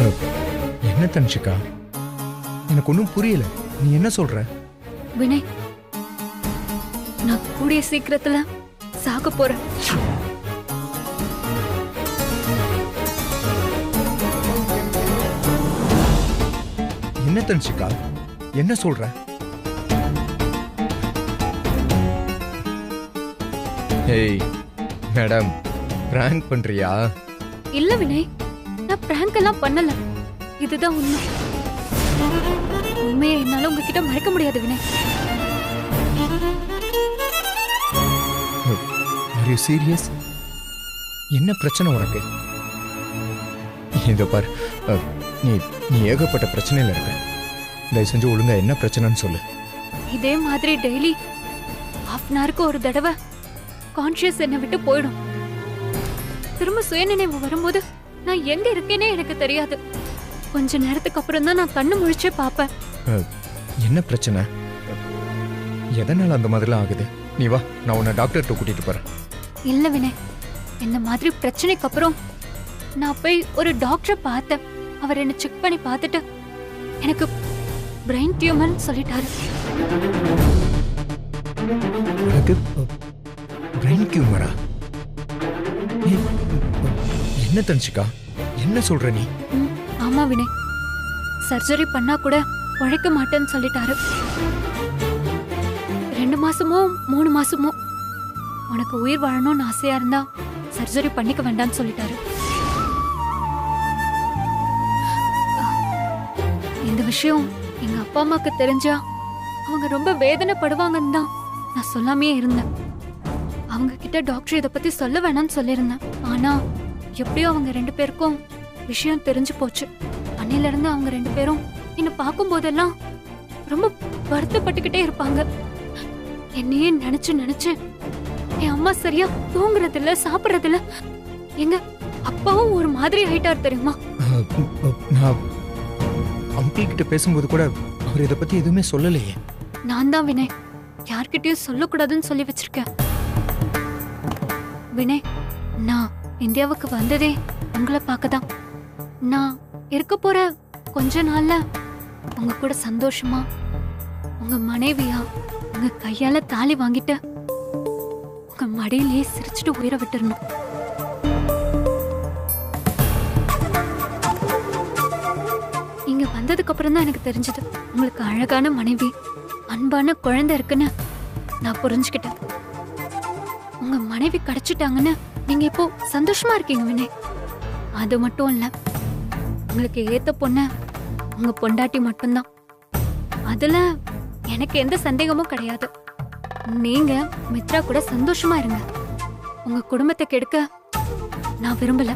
அஹ், என்ன தன்ஷிகா, எனக்கு ஒன்றும் புரியல. நீ என்ன சொல்ற? வினய், நான் கூடிய சீக்கிரத்துல சாக போறேன். என்ன தன்ஷிகா, என்ன சொல்ற? ஏய் மேடம், பிராங்க் பண்றியா? இல்ல வினய், நான் பிராங்க் எல்லாம் பண்ணல. இதுதான் உண்மை. உண்மையை என்னால உங்ககிட்ட மறைக்க முடியாது வினய். Are you serious? என்ன பிரச்சனை உனக்கு? இதோ பார், நீ நீ ஏகப்பட்ட பிரச்சனையில இருக்க. தயவு செஞ்சு ஒழுங்கா என்ன பிரச்சனைன்னு சொல்லு. இதே மாதிரி டெய்லி ஹாஃப் ஒரு தடவை கான்ஷியஸ் என்னை விட்டு போயிடும். திரும்ப சுயநினைவு வரும்போது நான் எங்க இருக்கேனே எனக்கு தெரியாது. கொஞ்ச நேரத்துக்கு அப்புறம் தான் நான் கண்ணு முழிச்சே பாப்பேன். என்ன பிரச்சனை? எதனால அந்த மாதிரிலாம் ஆகுது? நீ வா, நான் உன்னை டாக்டர்கிட்ட கூட்டிட்டு போறேன். இல்ல வினய், இந்த மாதிரி பிரச்சனைக்கு அப்புறம் நான் போய் ஒரு டாக்டரை பார்த்தேன். அவர் என்ன செக் பண்ணி பார்த்துட்டு எனக்கு பிரெயின் டியூமர்னு சொல்லிட்டாரு. உனக்கு பிரெயின் டியூமரா? என்ன தன்ஷிகா, என்ன சொல்ற நீ? ஆமா வினய், சர்ஜரி பண்ணா கூட உழைக்க மாட்டேன்னு சொல்லிட்டாரு. 2 மாசமோ 3 மாசமோ உனக்கு உயிர் வாழணும்னு ஆசையா இருந்தா சர்ஜரி பண்ணிக்க வேண்டாம்னு சொல்லிட்டாரு. இந்த விஷயம் எங்க அப்பா அம்மாக்கு தெரிஞ்சா அவங்க ரொம்ப வேதனைப்படுவாங்கன்னு தான் நான் சொல்லாமே இருந்தேன். அவங்க கிட்ட டாக்டர் இதை பத்தி சொல்ல வேணாம்னு சொல்லியிருந்தேன். ஆனா எப்படியோ அவங்க 2 பேருக்கும் விஷயம் தெரிஞ்சு போச்சு. அன்னையில இருந்து அவங்க 2 பேரும் என்ன பார்க்கும் போதெல்லாம் ரொம்ப வருத்தப்பட்டுக்கிட்டே இருப்பாங்க. என்னையே நினைச்சு நினைச்சு என் அம்மா சரியா தூங்குறதில்ல, சாப்பிடறதில்ல. எங்க அப்பாவும் ஒரு மாதிரி ஆயிட்டார் தெரியுமா? நான் அங்கிள் கிட்ட பேசும்போது கூட அவர் இதை பத்தி எதுவுமே சொல்லலையே. நான் தான் வினய் யார்கிட்டயும் சொல்லக்கூடாதுன்னு சொல்லி வச்சிருக்கேன். வினய், நான் இந்தியாவுக்கு வந்ததே உங்களை பார்க்கதான். நான் இருக்க போற கொஞ்ச நாள்ல உங்க கூட சந்தோஷமா உங்க மனைவியா உங்க கையால தாலி வாங்கிட்டு உங்க மடியிலே சிரிச்சுட்டு உயிரை விட்டுறணும். இங்க வந்ததுக்கு அப்புறம் தான் எனக்கு தெரிஞ்சது உங்களுக்கு அழகான மனைவி, அன்பான குழந்தை இருக்குன்னு நான் புரிஞ்சுக்கிட்டேன். உங்க மனைவி கிடைச்சிட்டாங்கன்னு நீங்க இப்போ சந்தோஷமா இருக்கீங்க வினய். அது மட்டும் இல்ல, உங்களுக்கு ஏத்த பொண்ணு உங்க பொண்டாட்டி மட்டும்தான். அதுல எனக்கு எந்த சந்தேகமும் கிடையாது. நீங்க மித்ரா கூட சந்தோஷமா இருங்க. உங்க குடும்பத்தை கெடுக்க நான் விரும்பல.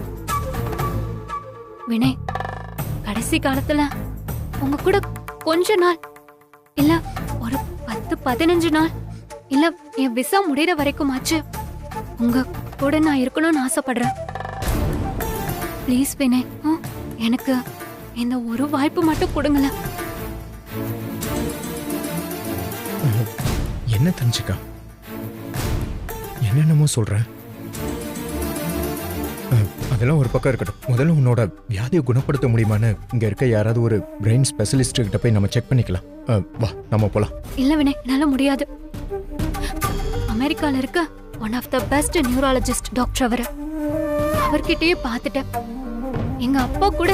வினய், கடைசி காலத்துல உங்க கூட கொஞ்ச நாள் இல்ல ஒரு 10-15 நாள் இல்ல என் விசா முடிகிற வரைக்கும் ஆச்சு உங்க கூட நான் இருக்கணும்னு ஆசைப்படுறேன். ப்ளீஸ் வினய், எனக்கு இந்த ஒரு வாய்ப்பு மட்டும் கொடுங்களேன். என்ன தன்ஷிகா, என்னென்னமோ சொல்ற? அதெல்லாம் ஒரு பக்கம் இருக்கட்டும். முதல்ல உன்னோட வியாதியை குணப்படுத்த முடியுமான்னு இங்க இருக்க யாராவது ஒரு பிரெயின் ஸ்பெஷலிஸ்ட் கிட்ட போய் நம்ம செக் பண்ணிக்கலாம். வா, நம்ம போலாம். இல்ல வினய், என்னால முடியாது. அமெரிக்கால இருக்க one of the best neurologist doctor அவர்கிட்டயே பார்த்துட்டேன். எங்க அப்பா கூட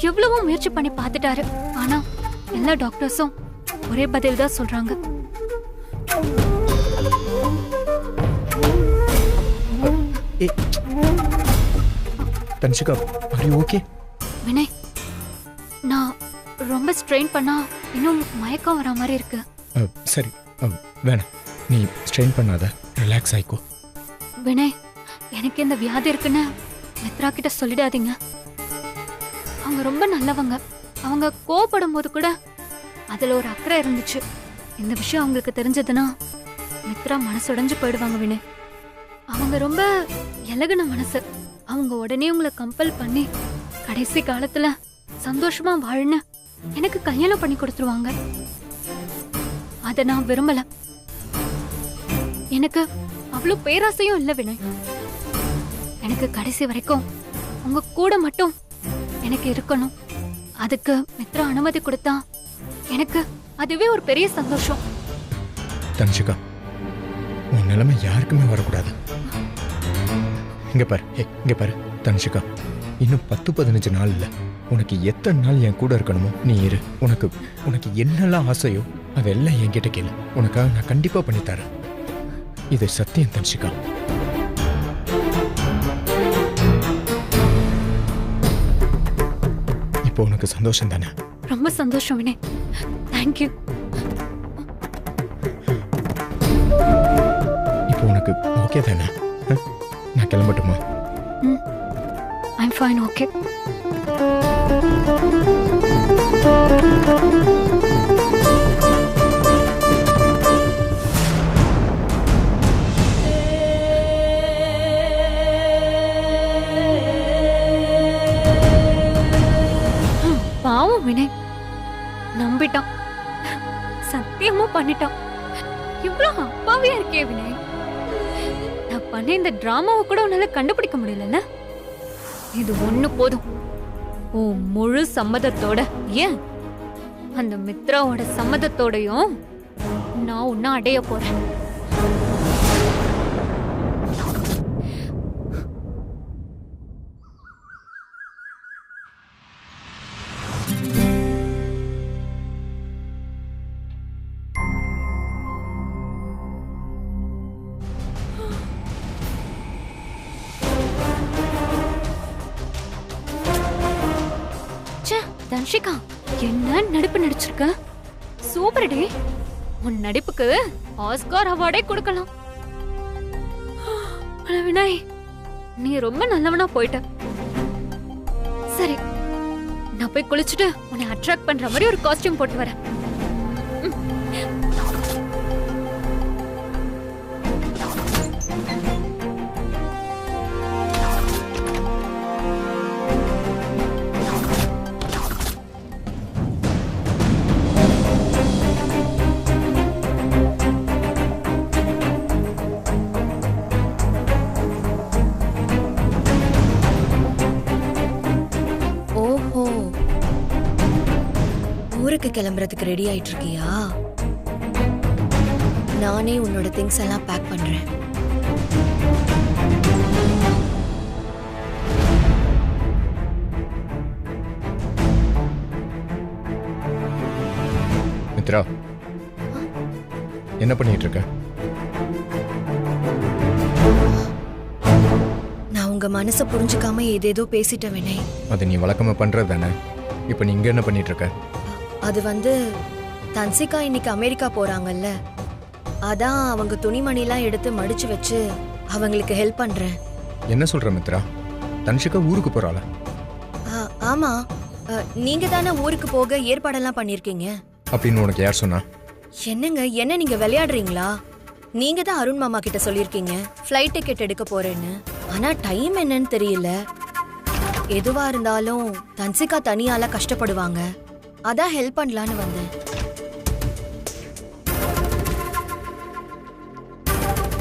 எவ்வளவோ முயற்சி பண்ணி பார்த்துட்டாரு. ஆனா எல்லா டாக்டர்ஸும் ஒரே பதில் தான் சொல்றாங்க. Dhanshika, are you okay? Vinay, நான் ரொம்ப ஸ்ட்ரெயின் பண்ணா இன்னும் மயக்கம் வர மாதிரி இருக்கு. சரி, வேணாம், நீ ஸ்ட்ரெயின் பண்ணாத, ரிலாக்ஸ் ஆயிக்கோ. வினய், எனக்கு இந்த வியாதி இருக்குன்னு மித்ரா கிட்ட சொல்லிடாதீங்க. அவங்க ரொம்ப நல்லவங்க. அவங்க கோவப்படும் போது கூட அதுல ஒரு அக்கறை இருந்துச்சு. இந்த விஷயம் அவங்களுக்கு தெரிஞ்சதுன்னா மித்ரா மனசுடைஞ்சு போயிடுவாங்க வினய். அவங்க ரொம்ப இலகுன மனசு. அவங்க உடனே உங்களை கம்பல் பண்ணி கடைசி காலத்துல சந்தோஷமா வாழன்னு எனக்கு கல்யாணம் பண்ணி கொடுத்துருவாங்க. அத நான் விரும்பல. எனக்கு அவ்வளவு பேராசையும் இல்ல வினய். எனக்கு கடைசி வரைக்கும் உங்க கூட மட்டும் எனக்கு இருக்கணும். அதுக்கு மித்ரா அனுமதி கொடுத்தா எனக்கு அதுவே ஒரு பெரிய சந்தோஷம். தனுஷிகா, உன் நிலைமை யாருக்குமே வரக்கூடாது. இங்க பாரு, இங்க பாரு தனுஷிகா, இன்னும் 10-15 நாள் இல்ல. உனக்கு எத்தனை நாள் என் கூட இருக்கணுமோ நீ இரு. உனக்கு என்னெல்லாம் ஆசையோ அதெல்லாம் என்கிட்ட கேளு. உனக்காக நான் கண்டிப்பா பண்ணித்தரேன். இது சத்தியம் தனுஷிகா. இப்போ உனக்கு சந்தோஷம் தானே? ரொம்ப சந்தோஷம் வினய். தேங்க்யூ. இப்போ உனக்கு ஓகே தானே? நான் கிளம்பட்டுமா? I'm fine. ஓகே. பாவம் வினய், நம்பிட்டான். சத்தியமா பண்ணிட்டான். இவ்வளவு அப்பாவியா இருக்கே வினய். நான் பண்ண இந்த டிராமாவை கூட உன்னால கண்டுபிடிக்க முடியல. இது ஒண்ணு போதும். உன் முழு சம்மதத்தோட, ஏன் அந்த மித்ராவோட சம்மதத்தோடையும் நான் உன்னை அடைய போறேன். தன்ஷிகா, என்ன நடிப்பு நடிச்சிருக்க? Super D. உன் நடிப்புக்கு ஆஸ்கார் அவார்டே கொடுக்கலாம். வினய், நீ ரொம்ப நல்லவனா போயிட்ட. சரி, நான் போய் குளிச்சுட்டு உன்னை அட்ராக்ட் பண்ற மாதிரி ஒரு காஸ்டியூம் போட்டு வரேன். ஊருக்கு கிளம்புறதுக்கு ரெடி ஆயிட்டு இருக்கியா? நானே உன்னோட திங்ஸ் எல்லாம் பேக் பண்றேன். மித்ரா, என்ன பண்ணிட்டு இருக்க? நான் உங்க மனசை புரிஞ்சுக்காம ஏதேதோ பேசிட்ட வினய். அது நீ வழக்கமா பண்றது தானே? இப்ப நீ இங்க என்ன பண்ணிட்டு இருக்க? அது தன்சிகா இன்னைக்கு அமெரிக்கா போறாங்கல்ல, அதான் அவங்க துணிமணிலாம் எடுத்து மடிச்சு வச்சு அவங்களுக்கு ஹெல்ப் பண்றேன். என்ன சொல்ற மித்ரா? தன்ஷிகா ஊருக்கு போறாளா? ஆமா, நீங்க தானே ஊருக்கு போக ஏற்பாடெல்லாம் பண்ணிருக்கீங்க. அப்படின்னு உனக்கு யார் சொன்னா? என்னங்க, என்ன நீங்க விளையாடுறீங்களா? நீங்க தான் அருண் மாமா கிட்ட சொல்லிருக்கீங்க ஃப்ளைட் டிக்கெட் எடுக்க போறேன்னு. ஆனா டைம் என்னன்னு தெரியல. எதுவா இருந்தாலும் தன்சிகா தனியால கஷ்டப்படுவாங்க, அதான் ஹெல்ப் பண்ணலான்னு வந்தேன்.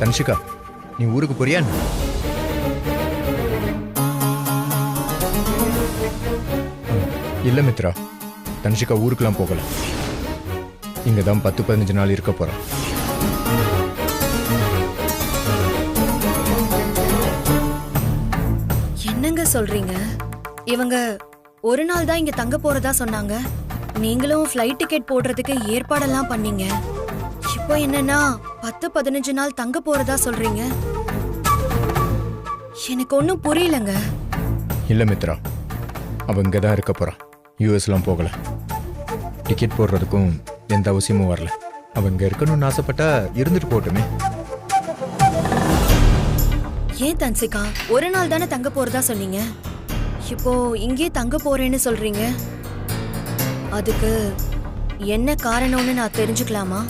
தன்ஷிகா, நீ ஊருக்கு போறியா? இல்ல மித்ரா, தன்ஷிகா ஊருக்குலாம் போகல. இங்கதான் 10-15 நாள் இருக்க போறா. என்னங்க சொல்றீங்க? இவங்க ஒரு நாள் தான் இங்க தங்க போறதா சொன்னாங்க. நீங்களும் ஃப்ளைட் டிக்கெட் போடுறதுக்கு ஏற்பாடெல்லாம் பண்ணீங்க. இப்போ என்னன்னா 10-15 நாள் தங்க போறதா சொல்றீங்க. எனக்கு ஒன்னும் புரியலங்க. இல்ல மித்ரா, அவ இங்கதான் இருக்க போறா. யூஎஸ்லாம் போகல. டிக்கெட் போடுறதுக்கும் எந்த அவசியமும் வரல. அவ இங்க இருக்கணும்னு ஆசைப்பட்டா இருந்துட்டு போட்டுமே. ஏன் தன்சிகா, ஒரு நாள் தானே தங்க போறதா சொன்னீங்க, இப்போ இங்கே தங்க போறேன்னு சொல்றீங்க? அதுக்கு என்ன காரணம்னு நான் தெரிஞ்சுக்கலாமா?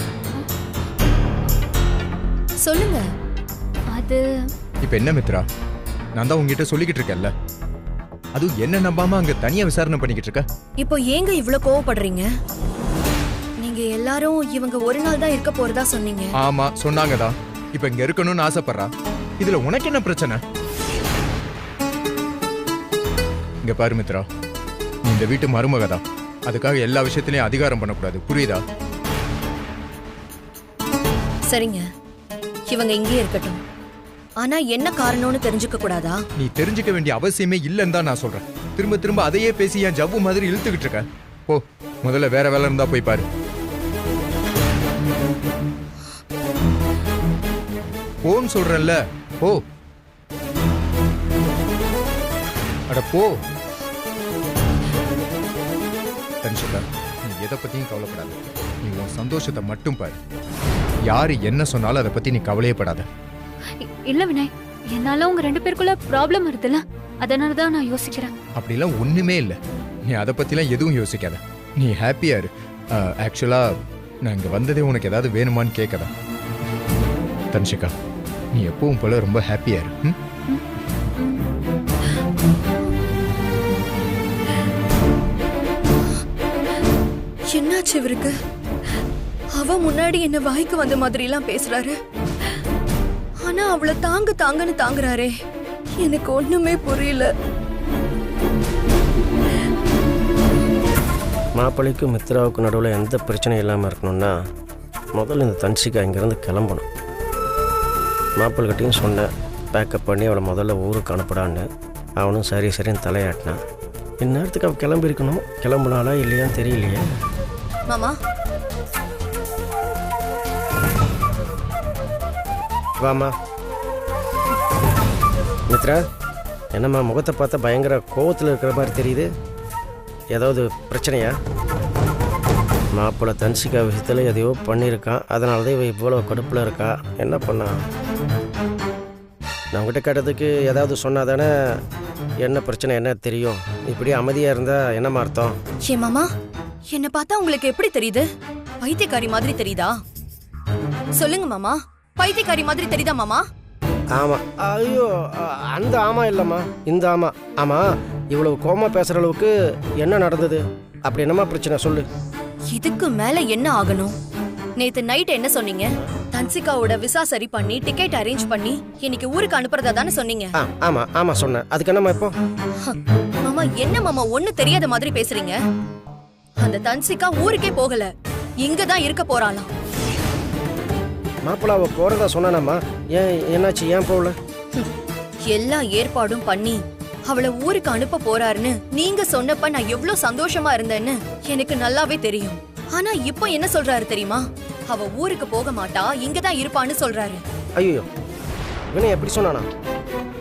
சொல்லுங்க. அது இப்ப என்ன மித்ரா, நான் தான் உங்ககிட்ட சொல்லிக்கிட்டு இருக்கேன்ல. அது என்ன நம்பாம அங்க தனியா விசாரணை பண்ணிக்கிட்டு இருக்க. இப்போ ஏங்க இவ்ளோ கோவப்படுறீங்க? நீங்க எல்லாரும் இவங்க ஒரு நாள் தான் இருக்க போறதா சொன்னீங்க. ஆமா சொன்னாங்கதான். இப்ப இங்க இருக்கணும்னு ஆசைப்படுறா. இதுல உனக்கு என்ன பிரச்சனை? இங்க பாரு மித்ரா, நீ இந்த வீட்டு மருமக தான். அதுக்காக எல்லா விஷயத்திலையும் அதிகாரம் பண்ணக்கூடாது, புரியுதா? சரிங்க, இவங்க இங்கே இருக்கட்டும். ஆனா என்ன காரணம்னு தெரிஞ்சுக்க கூடாதா? நீ தெரிஞ்சுக்க வேண்டிய அவசியமே இல்லைன்னு தான் நான் சொல்றேன். திரும்ப திரும்ப அதையே பேசி என் ஜவ்வு மாதிரி இழுத்துக்கிட்டு இருக்க. போ, முதல்ல வேற வேலை இருந்தா போய் பாரு. போன்னு சொல்றேன்ல, போ. அட போ. தனிஷிகா, நீ எதை பத்தியும் கவலைப்படாத. நீ உன் சந்தோஷத்தை மட்டும் பாரு. யாரு என்ன சொன்னாலும் அதை பத்தி நீ கவலையே படாத. இல்ல வினய், என்னால உங்க 2 பேருக்குள்ள ப்ராப்ளம் வருதுல்ல, அதனாலதான் நான் யோசிக்கிறேன். அப்படிலாம் ஒண்ணுமே இல்லை. நீ அதை பத்திலாம் எதுவும் யோசிக்காத. நீ ஹாப்பியா இரு. ஆக்சுவலா நான் இங்க வந்ததே உனக்கு ஏதாவது வேணுமான்னு கேட்கதான். தனிஷிகா, நீ எப்பவும் போல ரொம்ப ஹாப்பியா இரு. என்னாச்சு இவருக்கு? அவ முன்னாடி என்ன வாய்க்கு வந்த மாதிரி எல்லாம் பேசுறாரு. ஆனா அவளை தாங்கன்னு தாங்குறாரே, எனக்கு ஒண்ணுமே புரியல. மாப்பிள்ளைக்கும் மித்ராவுக்கும் நடுவில் எந்த பிரச்சனையும் இல்லாமல் இருக்கணும்னா முதல்ல இந்த தன்சிகா இங்கேருந்து கிளம்பணும். மாப்பிள்ளைகிட்டையும் சொன்னேன், பேக்கப் பண்ணி அவளை முதல்ல ஊருக்கு அனுப்படான்னு. அவனும் சரி சரின்னு தலையாட்டினான். இந்நேரத்துக்கு அவள் கிளம்பியிருக்கணும். கிளம்புனாலா இல்லையான்னு தெரியலையே. மாமா, வாமா. மித்ரா, என்னம்மா முகத்தை பார்த்தா பயங்கர கோவத்தில் இருக்கிற மாதிரி தெரியுது. ஏதாவது பிரச்சனையா? மாப்பிள்ளை தன்சிகா விஷயத்தில் எதையோ பண்ணியிருக்கான். அதனால தான் இவ இவ்வளோ கடுப்பில் இருக்கா. என்ன பண்ணா? நான் உங்ககிட்ட கேட்டதுக்கு ஏதாவது சொன்னால் தானே என்ன பிரச்சனை என்ன தெரியும். இப்படி அமைதியாக இருந்தால் என்னம்மா அர்த்தம்? ஏ மாமா, என்ன பார்த்தா உங்களுக்கு எப்படி தெரியுது? பைத்தியக்காரி மாதிரி தெரியுதா? சொல்லுங்க மாமா, பைத்தியக்காரி மாதிரி தெரியுதா மாமா? ஆமாம். ஐயோ, அந்த ஆமாம் இல்லைம்மா, இந்த ஆமாம். ஆமாம், இவ்வளவு கோமா பேசுகிற அளவுக்கு என்ன நடந்தது? அப்படி என்னம்மா பிரச்சனை சொல்லு. இதுக்கு மேல என்ன ஆகணும்? நேத்து நைட் என்ன சொன்னீங்க? தன்சிகாவோட விசா சரி பண்ணி டிக்கெட் அரேஞ்ச் பண்ணி இன்னைக்கு ஊருக்கு அனுப்புறதா தானே சொன்னீங்க? ஆமாம் ஆமாம் சொன்னேன். அதுக்கு என்னம்மா இப்போ? மாமா, என்ன மாமா ஒண்ணு தெரியாத மாதிரி பேசுறீங்க? அந்த தன்சிகா ஊருக்கே போகல, இங்க தான் இருக்க போறாளாம். மாப்பிள்ளை அவ போறதா சொன்னானாம்மா. ஏன், என்னாச்சு? ஏன் போகல? எல்லா ஏற்பாடும் பண்ணி அவளை ஊருக்கு அனுப்ப போறாருன்னு நீங்க சொன்னப்ப நான் எவ்வளவு சந்தோஷமா இருந்தேன்னு எனக்கு நல்லாவே தெரியும். ஆனா இப்போ என்ன சொல்றாரு தெரியுமா? அவ ஊருக்கு போக மாட்டா, இங்க தான் இருப்பான்னு சொல்றாரு. ஐயோ, இவனை எப்படி சொன்னானா?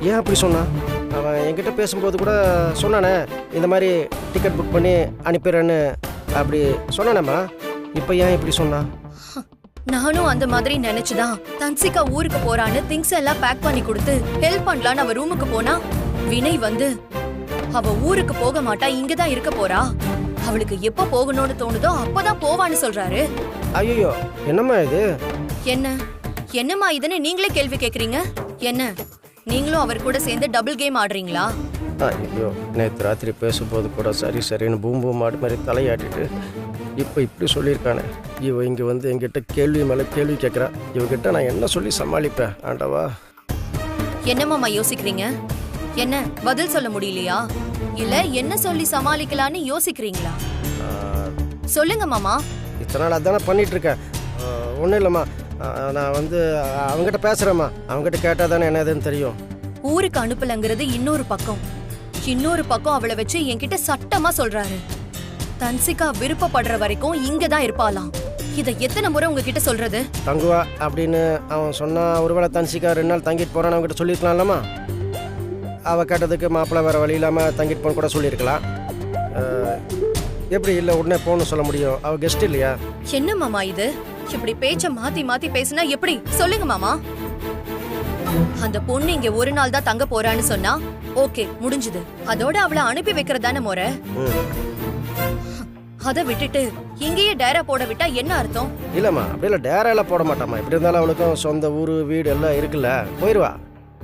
ஏன் அப்படி சொன்னான்? அவன் என்கிட்ட பேசும்போது கூட சொன்னானே, இந்த மாதிரி டிக்கெட் புக் பண்ணி அனுப்பிடுறேன்னு அப்படி சொன்னானேம்மா. இப்போ ஏன் இப்படி சொன்னான்? நானும் அந்த மாதிரி நினைச்சுதான் தன்சிகா ஊருக்கு போறான்னு திங்ஸ் எல்லாம் பேக் பண்ணி கொடுத்து ஹெல்ப் பண்ணலான்னு அவ ரூமுக்கு போனா, வினய் வந்து அவ ஊருக்கு போக மாட்டா, இங்கதான் இருக்க போறா, அவளுக்கு எப்ப போகணும்னு தோணுதோ அப்பதான் போவான்னு சொல்றாரு. ஐயோ, என்னம்மா இது? என்னம்மா இதுன்னு நீங்களே கேள்வி கேக்குறீங்க? என்ன நீங்களும் அவர் கூட சேர்ந்து டபுள் கேம் ஆடுறீங்களா? ஐயோ, நேற்று ராத்திரி பேசும்போது கூட சரி சரின்னு பூம் பூம் மாடு மாதிரி தலையாட்டிட்டு இப்போ இப்படி சொல்லியிருக்கானே. இவ இங்கே வந்து என்கிட்ட கேள்வி மேலே கேள்வி கேட்குறா. இவகிட்ட நான் என்ன சொல்லி சமாளிப்பேன்? ஆண்டவா. என்னம்மா யோசிக்கிறீங்க? என்ன பதில் சொல்ல முடியலையா? இல்ல என்ன சொல்லி சமாளிக்கலான்னு யோசிக்கிறீங்களா? சொல்லுங்க மாமா. இத்தனை நாள் அதானே பண்ணிட்டு இருக்கேன். ஒன்றும் இல்லைம்மா, நான் வந்து அவங்ககிட்ட பேசுகிறேம்மா. அவங்ககிட்ட கேட்டால் தானே என்னதுன்னு தெரியும். ஊருக்கு அனுப்பலங்கிறது இன்னொரு பக்கம் அவளை வச்சு என்கிட்ட சட்டமா சொல்றாரு. தன்சிகா விருப்பப்படுற வரைக்கும் இங்க தான் இருப்பாளாம். இதை எத்தனை முறை உங்ககிட்ட சொல்றது? தங்குவா அப்படின்னு அவன் சொன்னா, ஒருவேளை தன்சிகா 2 நாள் தங்கிட்டு போறான்னு அவங்ககிட்ட சொல்லியிருக்கலாம்லம்மா. அவ கேட்டதுக்கு மாப்பிள்ளை வேற வழி இல்லாம தங்கிட்டு போன கூட சொல்லியிருக்கலாம். எப்படி இல்லை உடனே போகணும்னு சொல்ல முடியும்? அவ கெஸ்ட் இல்லையா? என்ன மாமா இது? இப்படி பேச்ச மாத்தி பேசினா எப்படி? சொல்லுங்க மாமா. அந்த பொண்ணு இங்க ஒரு நாள் தான் தங்க போறான்னு சொன்னா ஓகே, முடிஞ்சது. அதோட அவளை அனுப்பி வைக்கிறதான முறை. அதை விட்டுட்டு இங்கேயே டேரா போட விட்டா என்ன அர்த்தம்? இல்லம்மா, அப்படி இல்லை, டேராலாம் போட மாட்டாமா. இப்படி இருந்தாலும் அவளுக்கும் சொந்த ஊர் வீடு எல்லாம் இருக்குல்ல, போயிடுவா.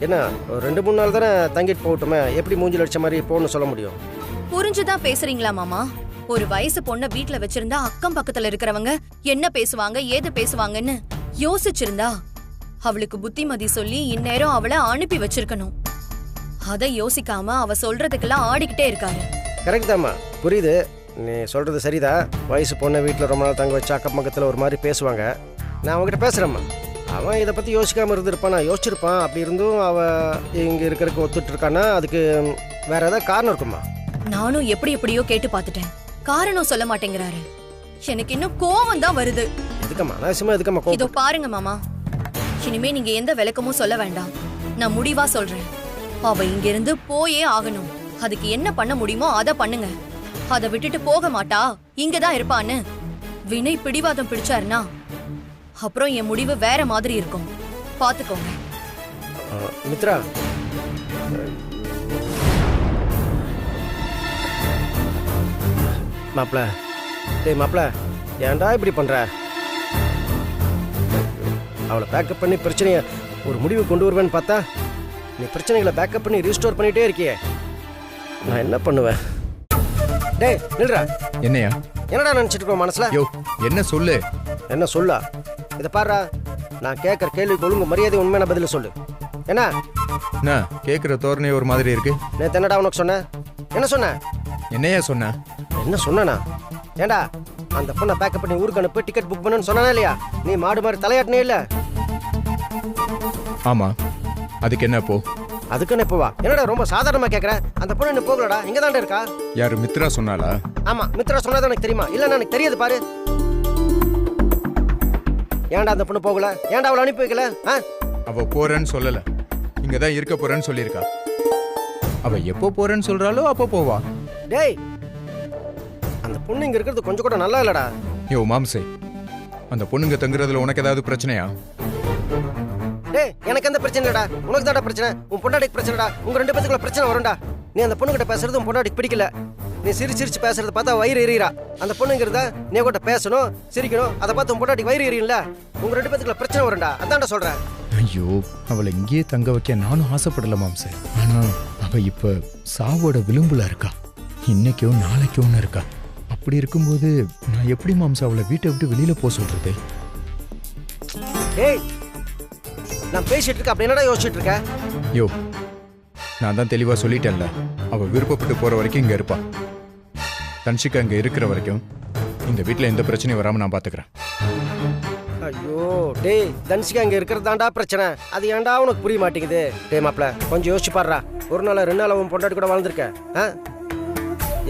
என்ன, ஒரு 2-3 நாள் தானே தங்கிட்டு போகட்டுமே. எப்படி மூஞ்சில் அடிச்ச மாதிரி போகணும்னு சொல்ல முடியும்? புரிஞ்சுதான் பேசுறீங்களா மாமா? ஒரு வயசு பொண்ண வீட்டுல வச்சிருந்தா அக்கம் பக்கத்துல இருக்கிறவங்க என்ன பேசுவாங்க ஏது பேசுவாங்கன்னு யோசிச்சிருந்தா அவளுக்கு புத்திமதி சொல்லி இந்நேரம் அவளை அனுப்பி வச்சிருக்கணும். அதை யோசிக்காம அவ சொல்றதுக்கெல்லாம் ஆடிக்கிட்டே இருக்காரு. கரெக்ட் தாம்மா, புரியுது. நீ சொல்கிறது சரிதான். வயசு பொண்ணை வீட்டில் ரொம்ப நாள் தங்க வச்சு அக்கம் பக்கத்தில் ஒரு மாதிரி பேசுவாங்க. நான் அவங்ககிட்ட பேசுகிறேம்மா. அவன் இதை பற்றி யோசிக்காமல் இருந்திருப்பான், நான் யோசிச்சிருப்பான். அப்படி இருந்தும் அவன் இங்கே இருக்கிறதுக்கு ஒத்துட்டு இருக்கான்னா அதுக்கு வேற ஏதாவது காரணம் இருக்குமா? நானும் எப்படியோ கேட்டு பார்த்துட்டேன், காரணம் சொல்ல மாட்டேங்கிறாரு. எனக்கு இன்னும் கோவம் தான் வருது. எதுக்கம்மா அனாவசியமா எதுக்கம்மா இதோ கோவம்? பாருங்க மாமா, இனிமே நீங்க எந்த விளக்கமும் சொல்ல வேண்டாம். நான் முடிவா சொல்றேன், அவ இங்க இருந்து போயே ஆகணும். அதுக்கு என்ன பண்ண முடியுமோ அதை பண்ணுங்க. அதை விட்டுட்டு போக மாட்டா, இங்கதான் இருப்பான்னு வினய் பிடிவாதம் பிடிச்சாருன்னா அப்புறம் என் முடிவு வேற மாதிரி இருக்கும். பாத்துக்கோங்க. மித்ரா, மாப்பிள, டேய் மாப்பிள, ஏன்டா இப்படி பண்ற? அவளை பேக்கப் பண்ணி பிரச்சனையை ஒரு முடிவு கொண்டு வருவேன்னு பார்த்தா நீ பிரச்சனைகளை பேக்கப் பண்ணி ரீஸ்டோர் பண்ணிட்டே இருக்கியே. நான் என்ன பண்ணுவேன்? டேய் நில்றா. என்னையா? என்னடா நினைச்சிட்டு இருக்கோம் மனசுல? யோ என்ன சொல்லு? என்ன சொல்லா? இதை பாரு, நான் கேட்குற கேள்விக்கு ஒழுங்கு மரியாதை உண்மையான பதில சொல்லு. என்ன கேட்குற தோரணை ஒரு மாதிரி இருக்கு. நேற்று என்னடா உனக்கு சொன்னேன்? என்ன சொன்ன? என்னையா சொன்ன? என்ன சொன்னா? ஏண்டா அந்த பொண்ணை பேக்கப் பண்ணி ஊருக்கு அனுப்பி டிக்கெட் புக் பண்ணுன்னு சொன்னா இல்லையா? நீ மாடு மாதிரி தலையாட்டினே இல்ல? ஆமா, அதுக்கு என்ன போ? அதுக்கு என்ன போவா? என்னடா ரொம்ப சாதாரணமா கேட்குற? அந்த பொண்ணு இன்னும் போகலடா, இங்க தாண்டா இருக்கா. யாரு மித்ரா சொன்னாளா? ஆமா, மித்ரா சொன்னது எனக்கு தெரியுமா? இல்லைன்னா எனக்கு தெரியாது பாரு. ஏன்டா அந்த பொண்ணு போகல? ஏன்டா அவளை அனுப்பி வைக்கல? அவ போறேன்னு சொல்லல, இங்கதான் இருக்க போறேன்னு சொல்லியிருக்கா. அவ எப்போ போறேன்னு சொல்றாளோ அப்போ போவா. டேய், அந்த பொண்ணு இங்க இருக்கிறது கொஞ்சம் கூட நல்லா இல்லடா. யோ மாம்சே, அந்த பொண்ணுங்க தங்குறதுல உனக்கு ஏதாவது பிரச்சனையா? டேய், எனக்கு எந்த பிரச்சனை இல்லடா. உனக்கு தான்டா பிரச்சனை. உன் பொண்டாட்டிக்கு பிரச்சனைடா. உங்க ரெண்டு பேத்துக்குள்ள பிரச்சனை வரும்டா. நீ அந்த பொண்ணு கிட்ட பேசுறது உன் பொண்டாட்டிக்கு பிடிக்கல. நீ சிரிச்சு பேசுறத பார்த்தா வயிறு எறிகிறா. அந்த பொண்ணுங்கிறத நீ கூட பேசணும், சிரிக்கணும். அதை பார்த்து உன் பொண்டாட்டிக்கு வயிறு எறியல. உங்க ரெண்டு பேத்துக்குள்ள பிரச்சனை வரும்டா. அதான்டா சொல்றேன். ஐயோ, அவளை இங்கேயே தங்க வைக்க நானும் ஆசைப்படல மாம்சே. ஆனா அவ இப்ப சாவோட விளிம்புல இருக்கா. இன்னைக்கோ நாளைக்கோ இருக்கா. அப்படி இருக்கும்போது நான் எப்படி மாம்சா அவளை வீட்டை விட்டு வெளியில போக சொல்றது? டேய், நான் பேசிட்டு இருக்க, அப்படி என்னடா யோசிச்சுட்டு இருக்க? யோ, நான் தான் தெளிவா சொல்லிட்டேன்ல, அவ விருப்பப்பட்டு போற வரைக்கும் இங்க இருப்பா. தன்ஷிகா இங்க இருக்கிற வரைக்கும் இந்த வீட்டுல எந்த பிரச்சனையும் வராம நான் பாத்துக்கிறேன். ஐயோ டேய், தன்ஷிகா இங்க இருக்கிறது தாண்டா பிரச்சனை. அது ஏன்டா உனக்கு புரிய மாட்டேங்குது? டேய் மாப்ள, கொஞ்சம் யோசிச்சு பாடுறா. ஒரு நாள் 2 நாள் உன் பொண்டாட்டி கூட வாழ்ந்திருக்க.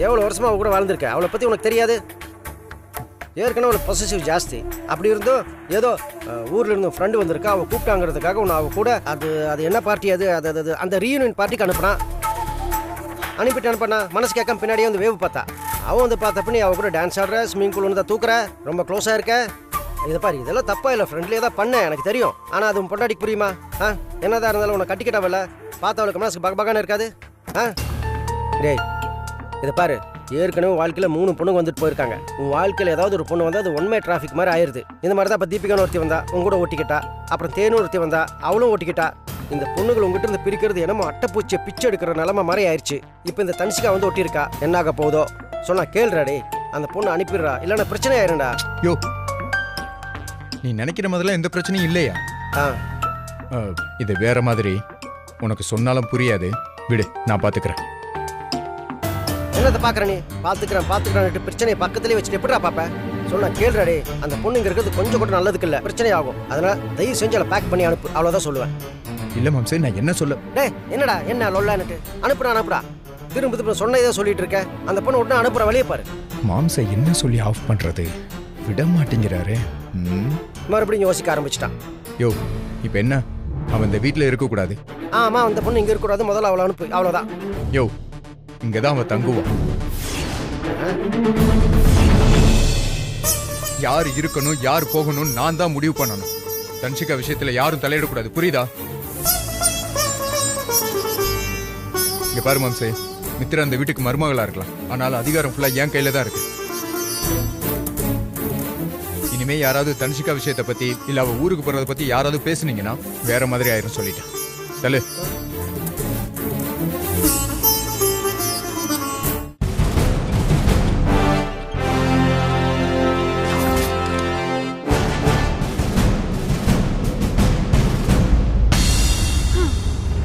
எவ்வளவு வருஷமா அவ கூட வாழ்ந்திருக்க? அவளை பத்தி உனக்கு தெரியாது? ஏற்கனவே அவளுக்கு பொசசிவ் ஜாஸ்தி. அப்படி இருந்தும் ஏதோ ஊர்ல இருந்து ஃப்ரெண்டு வந்திருக்கா, அவள் கூப்பிட்டாங்கிறதுக்காக உன்னை அவ கூட அது என்ன பார்ட்டி அது அது அந்த ரீயூனியன் பார்ட்டிக்கு அனுப்புனா. அனுப்பிட்டு அனுப்பினா மனசு கேட்காம பின்னாடியே வந்து வேவு பார்த்தா. அவன் வந்து பார்த்தப்ப நீ அவ கூட டான்ஸ் ஆடுற, ஸ்விமிங் பூல் வந்து தூக்குற, ரொம்ப க்ளோஸாக இருக்க. இதை பாரு, இதெல்லாம் தப்பா இல்லை, ஃப்ரெண்ட்லியே தான் பண்ண எனக்கு தெரியும். ஆனால் அது உன் பொண்டாட்டிக்கு புரியுமா? என்னதான் இருந்தாலும் உன்னை கட்டிக்கிட்டாவில்ல, பார்த்து அவளுக்கு மனசுக்கு பகபகான்னு இருக்காது? டேய் இதை பாரு, ஏற்கனவே வாழ்க்கையில் 3 பொண்ணுங்க வந்துட்டு போயிருக்காங்க. உன் வாழ்க்கையில் ஏதாவது ஒரு பொண்ணு வந்தால் அது ஒன்மை டிராஃபிக் மாதிரி ஆயிருது. இந்த மாதிரி தான் இப்போ தீபிகான்னு ஒருத்தி வந்தா, உங்க கூட ஓட்டிக்கிட்டா. அப்புறம் தேனு ஒருத்தி வந்தா, அவளும் ஓட்டிக்கிட்டா. இந்த பொண்ணுகள் உங்ககிட்ட இருந்து பிரிக்கிறது என்னமோ அட்டைப்பூச்சியை பிச்சை எடுக்கிற நிலைமை மாதிரி ஆயிடுச்சு. இப்போ இந்த தன்ஷிகா வந்து ஒட்டியிருக்கா, என்னாக போகுதோ சொன்னா கேள்றாடே. அந்த பொண்ணு அனுப்பிடுறா, இல்லைன்னா பிரச்சனை ஆயிருண்டா. யோ, நீ நினைக்கிற முதல்ல எந்த பிரச்சனையும் இல்லையா? இது வேற மாதிரி. உனக்கு சொன்னாலும் புரியாது. விடு, நான் பாத்துக்கிறேன். என்னத்தை பாக்குற நீ? பாத்துக்கிறேன் பிரச்சனையை பக்கத்துலேயே வச்சுட்டு எப்படிடா பாப்ப? சொன்னா கேள்றாடே. அந்த பொண்ணு இங்க இருக்கிறது கொஞ்சம் கூட நல்லதுக்கு இல்லை, பிரச்சனை ஆகும். அதனால தயவு செஞ்சு அதை பேக் பண்ணி அனுப்பு, அவ்வளோதான் சொல்லுவேன். இல்ல மாம்சே, நான் என்ன சொல்ல? டேய் என்னடா என்ன லொல்லான்னுட்டு அனுப்புடா. திரும்ப சொல்ல ஏதோ சொல்லிட்டு இருக்க. அந்த பொண்ணு உடனே அனுப்புற வழியை பாரு. மாம்சே என்ன சொல்லி ஆஃப் பண்றது? விட மாட்டேங்கிறாரு. மறுபடியும் யோசிக்க ஆரம்பிச்சிட்டான். யோ, இப்ப என்ன? அவன் இந்த வீட்டுல இருக்க கூடாது. ஆமா, அந்த பொண்ணு இங்க இருக்க கூடாது. முதல்ல அவளை அனுப்பு, அவ்வளவுதான். யோ, இங்கதான் அவன் தங்குவான். யார் இருக்கணும் யார் போகணும் நான் தான் முடிவு பண்ணணும். தன்ஷிகா விஷயத்துல யாரும் தலையிடக்கூடாது, புரியுதா? இங்க பாரு மாம்சே, மித்ரா அந்த வீட்டுக்கு மருமகளா இருக்கலாம், ஆனால் அதிகாரம் ஃபுல்லா என் கையில தான் இருக்கு. இனிமே யாராவது தன்ஷிகா விஷயத்தை பத்தி இல்ல அவ ஊருக்கு போறதை பத்தி யாராவது பேசுனீங்கன்னா வேற மாதிரி ஆயிரும், சொல்லிட்டேன். தலு.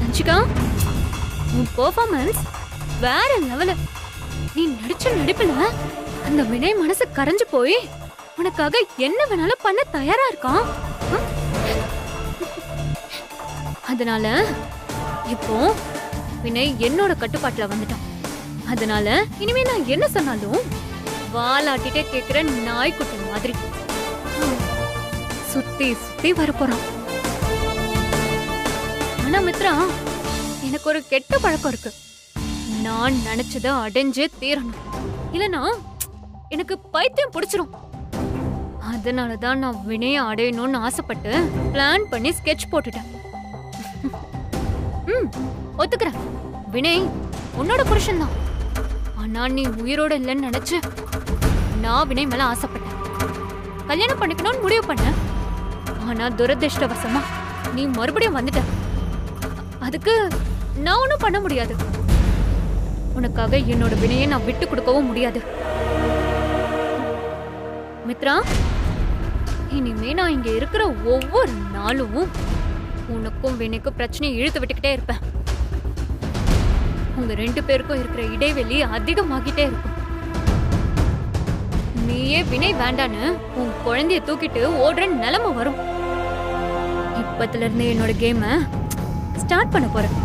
தன்ஷிகா, உன் பெர்ஃபார்மன்ஸ் வேற லெவல். நீ நடிச்ச நடிப்புல அந்த வினய் மனசு கரைஞ்சு போய் உனக்காக என்ன வேணாலும் பண்ண தயாரா இருக்கான். ஆ? அதனால இப்போ வினய் என்னோட கட்டுப்பாட்டுல வந்துட்டான். அதனால இனிமே நான் என்ன சொன்னாலும் வாலாட்டிட்டே கேக்குற நாய்க்குட்டி மாதிரி சுத்தி சுத்தி வரப்போறான். ஆனா மித்ரா, எனக்கு ஒரு கெட்ட பழக்கம் இருக்கு. நான் நினைச்சத அடைஞ்சே தீரணும், இல்லனா எனக்கு பைத்தியம் பிடிச்சிரும். அதனாலதான் நான் வினய அடையணும்னு ஆசைப்பட்டு பிளான் பண்ணி ஸ்கெட்ச் போட்டுட்டேன். ஒத்துக்கிறேன், வினய் உன்னோட புருஷன் தான். ஆனா நீ உயிரோட இல்லைன்னு நினைச்சு நான் வினய் மேல ஆசைப்பட்டேன், கல்யாணம் பண்ணிக்கணும்னு முடிவு பண்ணேன். ஆனா துரதிருஷ்டவசமா நீ மறுபடியும் வந்துட்ட. அதுக்கு நான் ஒன்னும் பண்ண முடியாது. உனக்காக என்னோட வினையை நான் விட்டு கொடுக்கவும் முடியாது. மித்ரா, இனிமே நான் இங்க இருக்கிற ஒவ்வொரு நாளும் உனக்கும் வினைக்கும் பிரச்சனையை இழுத்து விட்டுக்கிட்டே இருப்பேன். உங்க 2 பேருக்கும் இருக்கிற இடைவெளி அதிகமாகிட்டே இருக்கும். நீயே வினய் வேண்டான்னு உன் குழந்தைய தூக்கிட்டு ஓடுற நிலைமை வரும். இப்பத்துல இருந்து என்னோட கேம ஸ்டார்ட் பண்ண போறேன்.